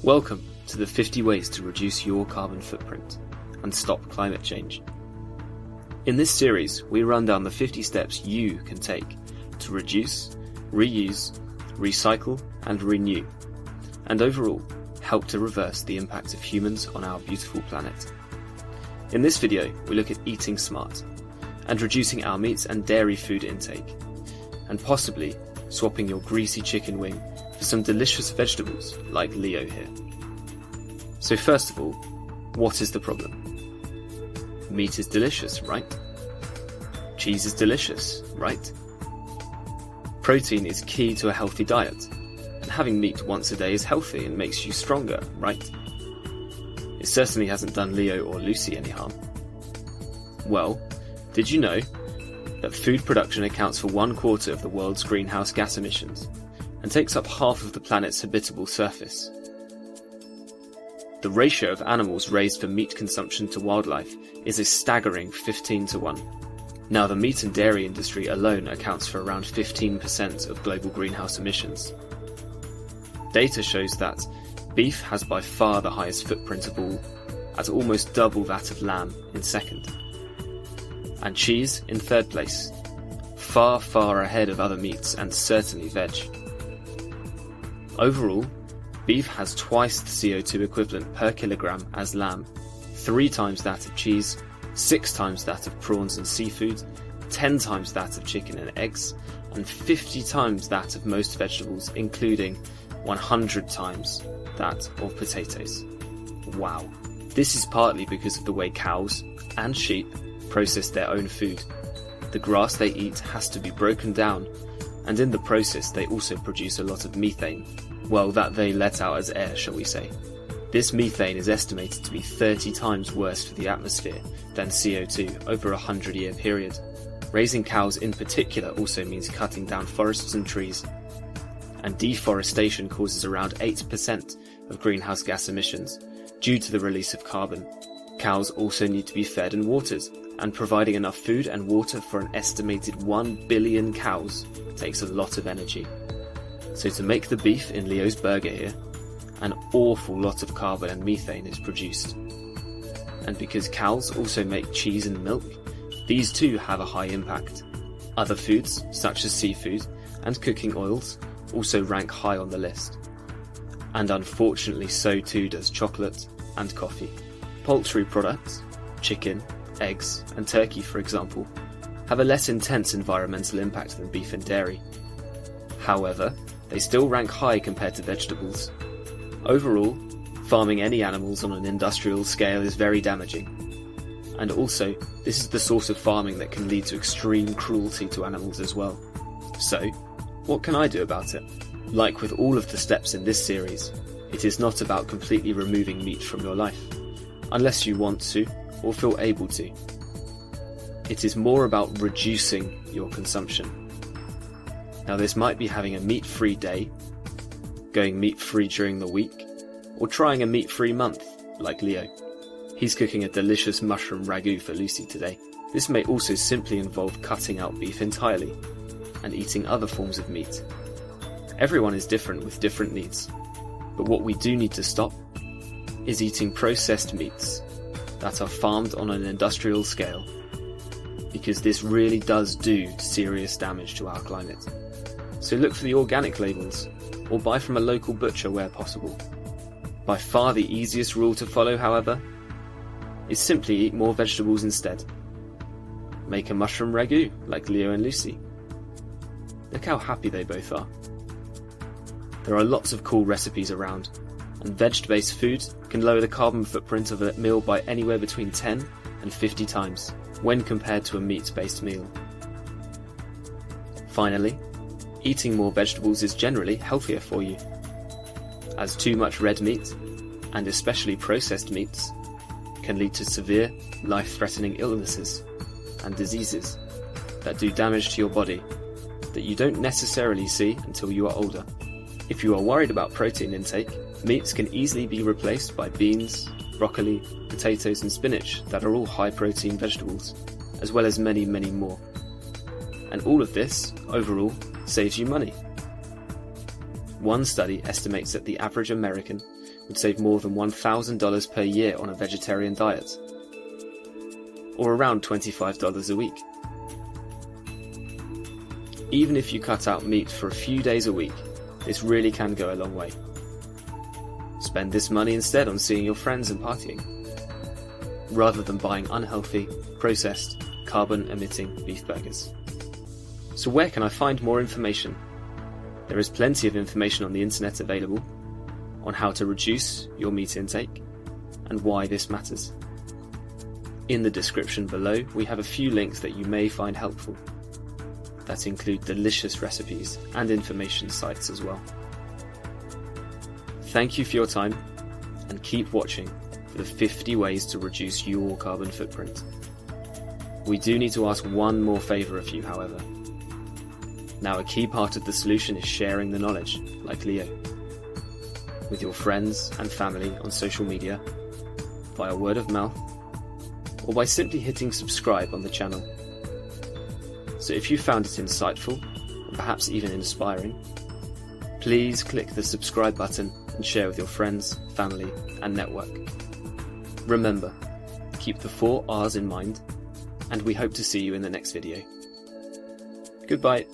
Welcome to the 50 ways to reduce your carbon footprint and stop climate change. In this series, we run down the 50 steps you can take to reduce, reuse, recycle and renew, and overall help to reverse the impact of humans on our beautiful planet. In this video, we look at eating smart and reducing our meat and dairy food intake, and possibly swapping your greasy chicken wing for some delicious vegetables like Leo here. So first of all, what is the problem? Meat is delicious, right? Cheese is delicious, right? Protein is key to a healthy diet, and having meat once a day is healthy and makes you stronger, right? It certainly hasn't done Leo or Lucy any harm. Well, did you know that food production accounts for 1/4 of the world's greenhouse gas emissions and takes up half of the planet's habitable surface? The ratio of animals raised for meat consumption to wildlife is a staggering 15-1. Now, the meat and dairy industry alone accounts for around 15% of global greenhouse emissions. Data shows that beef has by far the highest footprint of all, at almost double that of lamb in second. And cheese in third place, far, far ahead of other meats and certainly veg. Overall, beef has twice the CO2 equivalent per kilogram as lamb, 3 times that of cheese, 6 times that of prawns and seafood, 10 times that of chicken and eggs, and 50 times that of most vegetables, including 100 times that of potatoes. Wow. This is partly because of the way cows and sheep process their own food. The grass they eat has to be broken down, and in the process they also produce a lot of methane. Well, that they let out as air, shall we say. This methane is estimated to be 30 times worse for the atmosphere than CO2 over a 100-year period. Raising cows in particular also means cutting down forests and trees, and deforestation causes around 8% of greenhouse gas emissions due to the release of carbon. Cows also need to be fed and watered, and providing enough food and water for an estimated 1 billion cows takes a lot of energy. So to make the beef in Leo's burger here, an awful lot of carbon and methane is produced. And because cows also make cheese and milk, these too have a high impact. Other foods, such as seafood and cooking oils, also rank high on the list. And unfortunately so too does chocolate and coffee. Poultry products, chicken, eggs and turkey for example, have a less intense environmental impact than beef and dairy. However, they still rank high compared to vegetables. Overall, farming any animals on an industrial scale is very damaging. And also, this is the sort of farming that can lead to extreme cruelty to animals as well. So, what can I do about it? Like with all of the steps in this series, it is not about completely removing meat from your life, unless you want to or feel able to. It is more about reducing your consumption. Now, this might be having a meat-free day, going meat-free during the week, or trying a meat-free month, like Leo. He's cooking a delicious mushroom ragu for Lucy today. This may also simply involve cutting out beef entirely, and eating other forms of meat. Everyone is different with different needs, but what we do need to stop is eating processed meats that are farmed on an industrial scale, because this really does do serious damage to our climate. So look for the organic labels, or buy from a local butcher where possible. By far the easiest rule to follow, however, is simply eat more vegetables instead. Make a mushroom ragu like Leo and Lucy. Look how happy they both are. There are lots of cool recipes around, and veg-based food can lower the carbon footprint of a meal by anywhere between 10 and 50 times when compared to a meat-based meal. Finally, eating more vegetables is generally healthier for you, as too much red meat, and especially processed meats, can lead to severe, life-threatening illnesses and diseases that do damage to your body that you don't necessarily see until you are older. If you are worried about protein intake, meats can easily be replaced by beans, broccoli, potatoes and spinach that are all high-protein vegetables, as well as many, many more. And all of this, overall, saves you money. One study estimates that the average American would save more than $1,000 per year on a vegetarian diet, or around $25 a week. Even if you cut out meat for a few days a week, this really can go a long way. Spend this money instead on seeing your friends and partying, rather than buying unhealthy, processed, carbon-emitting beef burgers. So where can I find more information? There is plenty of information on the internet available on how to reduce your meat intake and why this matters. In the description below, we have a few links that you may find helpful, that include delicious recipes and information sites as well. Thank you for your time, and keep watching for the 50 ways to reduce your carbon footprint. We do need to ask one more favour of you, however. Now, a key part of the solution is sharing the knowledge, like Leo, with your friends and family on social media, via word of mouth, or by simply hitting subscribe on the channel. So if you found it insightful, or perhaps even inspiring, please click the subscribe button and share with your friends, family, and network. Remember, keep the 4 R's in mind, and we hope to see you in the next video. Goodbye.